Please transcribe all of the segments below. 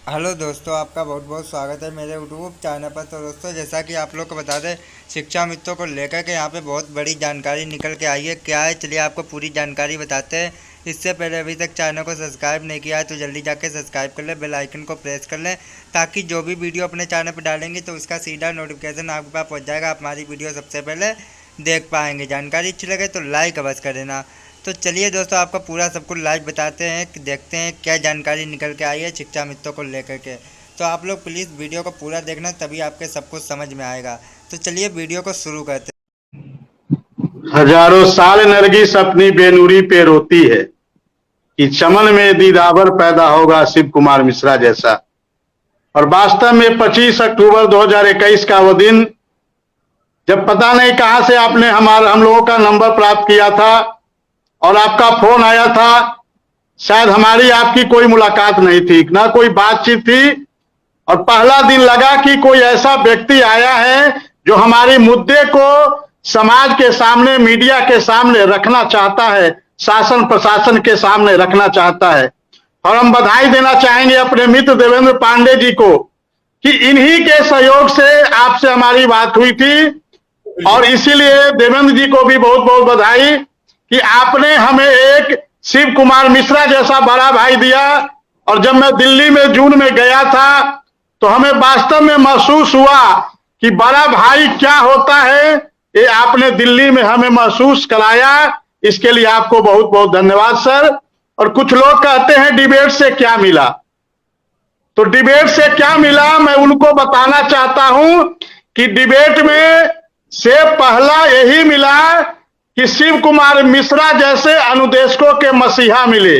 Hello दोस्तों, आपका बहुत बहुत स्वागत है मेरे यूट्यूब चैनल पर। तो दोस्तों, जैसा कि आप लोग को बता दें, शिक्षा मित्रों को लेकर के यहाँ पे बहुत बड़ी जानकारी निकल के आई है। क्या है, चलिए आपको पूरी जानकारी बताते हैं। इससे पहले अभी तक चैनल को सब्सक्राइब नहीं किया है तो जल्दी जाके सब्सक्राइब कर लें, बेल आइकन को प्रेस कर लें, ताकि जो भी वीडियो अपने चैनल पर डालेंगे तो उसका सीधा नोटिफिकेशन आपके पास पहुँच जाएगा। आप हमारी वीडियो सबसे पहले देख पाएंगे। जानकारी अच्छी लगे तो लाइक अवश्य कर देना। तो चलिए दोस्तों, आपका पूरा सब कुछ लाइव बताते हैं कि देखते हैं क्या जानकारी निकल के आई है शिक्षा मित्रों को लेकर के। तो आप लोग प्लीज़ वीडियो को पूरा देखना, तभी आपके सब कुछ समझ में आएगा। तो चलिए वीडियो को शुरू करते हैं। हजारों साल नरगिस अपनी बेनूरी पे रोती है कि चमन में दीदावर पैदा होगा शिव कुमार मिश्रा जैसा। और वास्तव में 25 अक्टूबर 2021 का वो दिन, जब पता नहीं कहां से आपने हम लोगों का नंबर प्राप्त किया था और आपका फोन आया था। शायद हमारी आपकी कोई मुलाकात नहीं थी, ना कोई बातचीत थी, और पहला दिन लगा कि कोई ऐसा व्यक्ति आया है जो हमारे मुद्दे को समाज के सामने, मीडिया के सामने रखना चाहता है, शासन प्रशासन के सामने रखना चाहता है। और हम बधाई देना चाहेंगे अपने मित्र देवेंद्र पांडे जी को कि इन्हीं के सहयोग से आपसे हमारी बात हुई थी। और इसीलिए देवेंद्र जी को भी बहुत बहुत बधाई कि आपने हमें एक शिव कुमार मिश्रा जैसा बड़ा भाई दिया। और जब मैं दिल्ली में जून में गया था तो हमें वास्तव में महसूस हुआ कि बड़ा भाई क्या होता है, ये आपने दिल्ली में हमें महसूस कराया। इसके लिए आपको बहुत बहुत धन्यवाद सर। और कुछ लोग कहते हैं डिबेट से क्या मिला, तो डिबेट से क्या मिला मैं उनको बताना चाहता हूं कि डिबेट में से पहला यही मिला कि शिव कुमार मिश्रा जैसे अनुदेशकों के मसीहा मिले,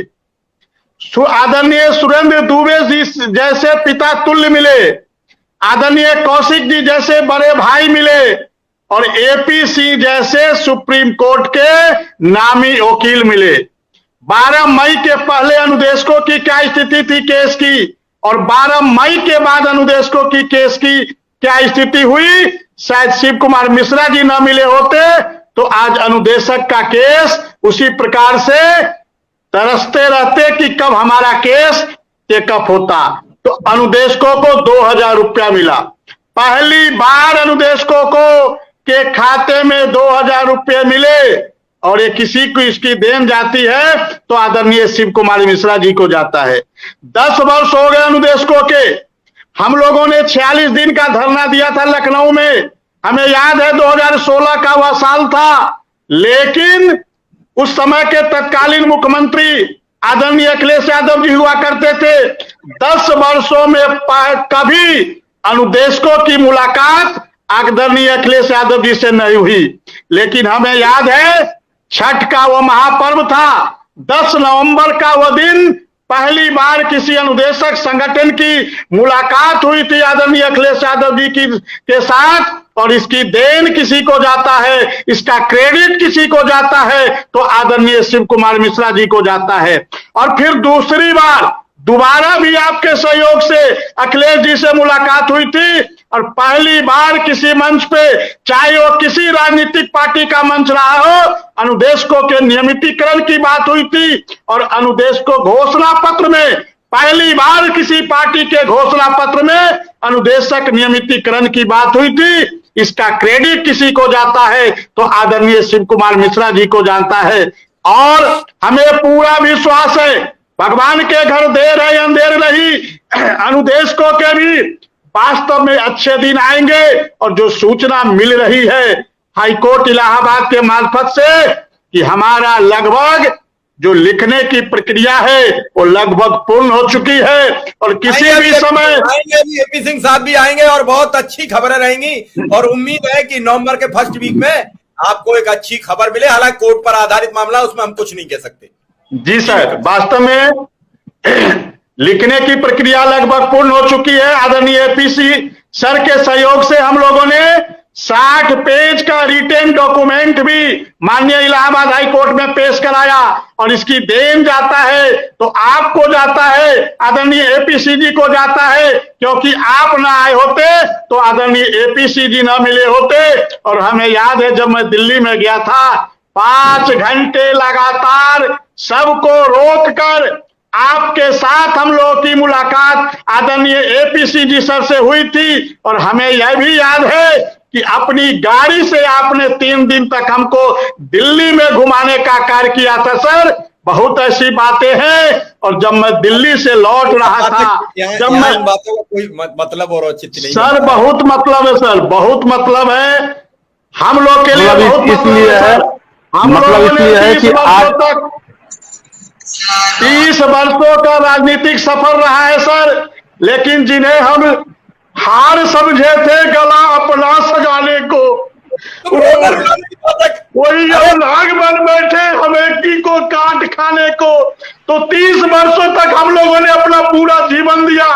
आदरणीय सुरेंद्र दुबे जी जैसे पिता तुल्य मिले, आदरणीय कौशिक जी जैसे बड़े भाई मिले, और एपी सिंह जैसे सुप्रीम कोर्ट के नामी वकील मिले। 12 मई के पहले अनुदेशकों की क्या स्थिति थी केस की, और 12 मई के बाद अनुदेशकों की केस की क्या स्थिति हुई। शायद शिव कुमार मिश्रा जी न मिले होते तो आज अनुदेशक का केस उसी प्रकार से तरसते रहते कि कब हमारा केस टेकअप होता। तो अनुदेशकों को 2000 रुपया मिला। पहली बार अनुदेशकों को के खाते में 2000 रुपये मिले, और ये किसी को इसकी देन जाती है तो आदरणीय शिव कुमार मिश्रा जी को जाता है। 10 वर्ष हो गए अनुदेशकों के। हम लोगों ने 46 दिन का धरना दिया था लखनऊ में, हमें याद है 2016 का वह साल था। लेकिन उस समय के तत्कालीन मुख्यमंत्री आदरणीय अखिलेश यादव जी हुआ करते थे। 10 वर्षों में कभी अनुदेशकों की मुलाकात आदरणीय अखिलेश यादव जी से नहीं हुई। लेकिन हमें याद है छठ का वो महापर्व था, 10 नवंबर का वो दिन पहली बार किसी अनुदेशक संगठन की मुलाकात हुई थी आदरणीय अखिलेश यादव जी के साथ। और इसकी देन किसी को जाता है, इसका क्रेडिट किसी को जाता है तो आदरणीय शिव कुमार मिश्रा जी को जाता है। और फिर दूसरी बार दोबारा भी आपके सहयोग से अखिलेश जी से मुलाकात हुई थी, और पहली बार किसी मंच पे, चाहे वो किसी राजनीतिक पार्टी का मंच रहा हो, अनुदेशकों के नियमितीकरण की बात हुई थी। और अनुदेशकों घोषणा पत्र में पहली बार किसी पार्टी के घोषणा पत्र में अनुदेशक नियमितीकरण की बात हुई थी। इसका क्रेडिट किसी को जाता है तो आदरणीय शिव कुमार मिश्रा जी को जाता है। और हमें पूरा विश्वास है भगवान के घर देर है अंधेर नहीं, अनुदेशकों के भी वास्तव में अच्छे दिन आएंगे। और जो सूचना मिल रही है हाईकोर्ट इलाहाबाद के मार्फत से कि हमारा लगभग जो लिखने की प्रक्रिया है वो लगभग पूर्ण हो चुकी है, और किसी भी समय आएंगे एपी सिंह साहब भी आएंगे और बहुत अच्छी खबरें रहेंगी। और उम्मीद है कि नवंबर के फर्स्ट वीक में आपको एक अच्छी खबर मिले। हालांकि कोर्ट पर आधारित मामला, उसमें हम कुछ नहीं कह सकते। जी सर, वास्तव में लिखने की प्रक्रिया लगभग पूर्ण हो चुकी है। आदरणीय एपीसी सर के सहयोग से हम लोगों ने 60 पेज का रिटेन डॉक्यूमेंट भी माननीय इलाहाबाद हाई कोर्ट में पेश कराया, और इसकी देन जाता है तो आपको जाता है, आदरणीय एपीसी जी को जाता है, क्योंकि आप ना आए होते तो आदरणीय एपीसी जी ना मिले होते। और हमें याद है जब मैं दिल्ली में गया था, 5 घंटे लगातार सबको रोककर आपके साथ हम लोगों की मुलाकात आदरणीय एपीसी जी सर से हुई थी। और हमें यह भी याद है कि अपनी गाड़ी से आपने 3 दिन तक हमको दिल्ली में घुमाने का कार्य किया था सर। बहुत ऐसी बातें हैं। और जब मैं दिल्ली से लौट रहा था, जब मैं इन बातों का कोई मतलब और औचित्य नहीं सर, बहुत मतलब है सर, बहुत मतलब है हम लोग के लिए, बहुत इसलिए है, हम मतलब लोगों ने इसलिए है 30 कि आज वर्षों तक 30 वर्षों का राजनीतिक सफर रहा है सर। लेकिन जिन्हें हम हार समझे थे गला अपना सजाने को, वही अब नाग बन बैठे हमें को काट खाने को। तो 30 वर्षों तक हम लोगों ने अपना पूरा जीवन दिया।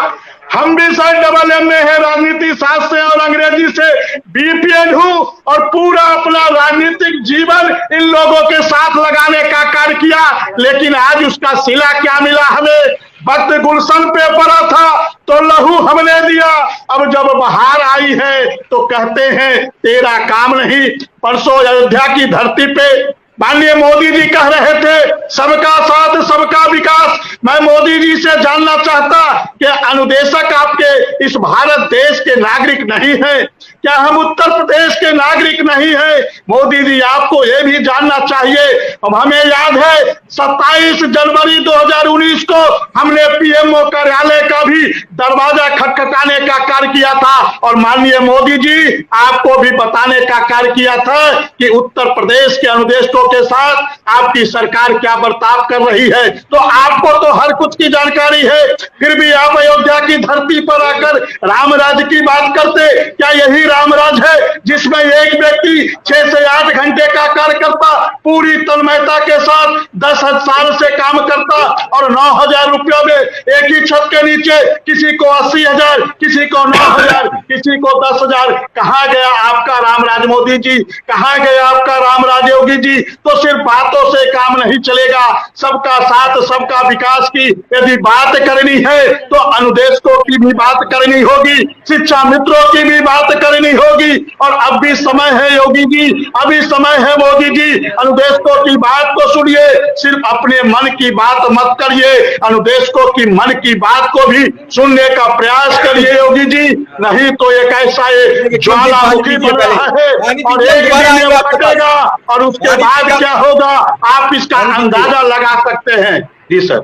हम भी सर AA में है, राजनीति शास्त्र से और अंग्रेजी से BPN हूं, और पूरा अपना राजनीतिक जीवन इन लोगों के साथ लगाने का कार्य किया। लेकिन आज उसका सिला क्या मिला हमें? वक्त गुलशन पे पड़ा था तो लहू हमने दिया, अब जब बहार आई है तो कहते हैं तेरा काम नहीं। परसों अयोध्या की धरती पे माननीय मोदी जी कह रहे थे सबका साथ सबका विकास। मैं मोदी जी से जानना चाहता कि अनुदेशक आपके इस भारत देश के नागरिक नहीं है क्या? हम उत्तर प्रदेश के नागरिक नहीं है? मोदी जी आपको यह भी जानना चाहिए। अब हमें याद है 27 जनवरी 2019 को हमने PMO कार्यालय का भी दरवाजा खटखटाने का कार्य किया था, और माननीय मोदी जी आपको भी बताने का कार्य किया था कि उत्तर प्रदेश के अनुदेशकों के साथ आपकी सरकार क्या बर्ताव कर रही है। तो आपको तो हर कुछ की जानकारी है, फिर भी आप अयोध्या की धरती पर आकर राम राज्य की बात करते। क्या यही रामराज है जिसमें एक व्यक्ति 6 से 8 घंटे का कार्य करता, पूरी तन्मयता के साथ 10 साल से काम करता, और 9,000 रुपयों में एक ही छत के नीचे किसी को 80,000, किसी को 9,000, किसी को 10,000। कहां गया आपका रामराज मोदी जी? कहां गया आपका रामराज योगी जी? तो सिर्फ बातों से काम नहीं चलेगा, सबका साथ सबका विकास की यदि बात करनी है तो अनुदेशकों की भी बात करनी होगी, शिक्षा मित्रों की भी बात करनी होगी। और अब भी समय है योगी जी, अभी समय है मोदी जी, अनुदेशकों की बात को सुनिए, सिर्फ अपने मन की बात मत करिए, अनुदेशकों की मन की बात को भी सुनने का प्रयास करिए योगी जी। नहीं तो एक ऐसा ज्वालामुखी बन रहा है और एक दिन ये फटेगा, और उसके बाद क्या होगा आप इसका अंदाजा लगा सकते हैं। जी सर।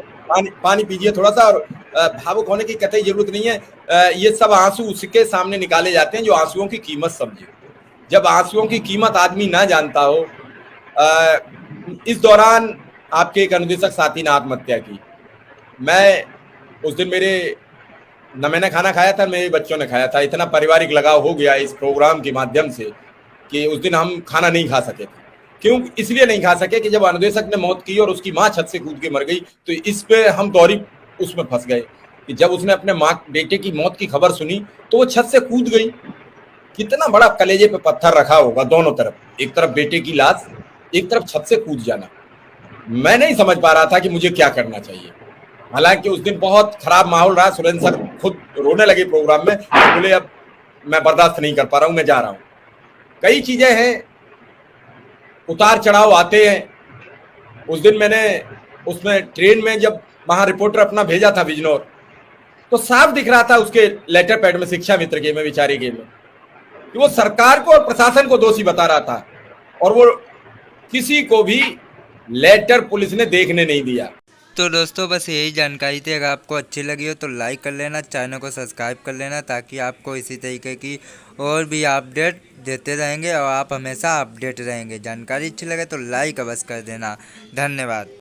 पानी पीजिए थोड़ा सा, और भावुक होने की कतई जरूरत नहीं है। ये सब आंसू उसके सामने निकाले जाते हैं जो आंसुओं की कीमत समझे। जब आंसुओं की कीमत आदमी ना जानता हो, इस दौरान आपके एक अनुदेशक साथी ने आत्महत्या की। मैं उस दिन न मैंने खाना खाया था, मेरे बच्चों ने खाया था। इतना पारिवारिक लगाव हो गया इस प्रोग्राम के माध्यम से कि उस दिन हम खाना नहीं खा सके थे। क्यों? इसलिए नहीं खा सके कि जब अनुदेशक ने मौत की और उसकी माँ छत से कूद के मर गई, तो इस पे हम दोहरी उसमें फंस गए कि जब उसने अपने बेटे की मौत की खबर सुनी तो वो छत से कूद गई। कितना बड़ा कलेजे पे पत्थर रखा होगा दोनों तरफ, एक तरफ बेटे की लाश, एक तरफ छत से कूद जाना। मैं नहीं समझ पा रहा था कि मुझे क्या करना चाहिए। हालांकि उस दिन बहुत खराब माहौल रहा। सुरेंद्र सर खुद रोने लगे प्रोग्राम में, बोले अब मैं बर्दाश्त नहीं कर पा रहा हूं, मैं जा रहा हूं। कई चीजें हैं, उतार चढ़ाव आते हैं। उस दिन मैंने उसमें ट्रेन में जब वहां रिपोर्टर अपना भेजा था बिजनौर, तो साफ दिख रहा था उसके लेटर पैड में, शिक्षा मित्र के में, विचारी के में, कि वो सरकार को और प्रशासन को दोषी बता रहा था, और वो किसी को भी लेटर पुलिस ने देखने नहीं दिया। तो दोस्तों बस यही जानकारी थी। अगर आपको अच्छी लगी हो तो लाइक कर लेना, चैनल को सब्सक्राइब कर लेना, ताकि आपको इसी तरीके की और भी अपडेट देते रहेंगे और आप हमेशा अपडेट रहेंगे। जानकारी अच्छी लगे तो लाइक अवश्य कर देना। धन्यवाद।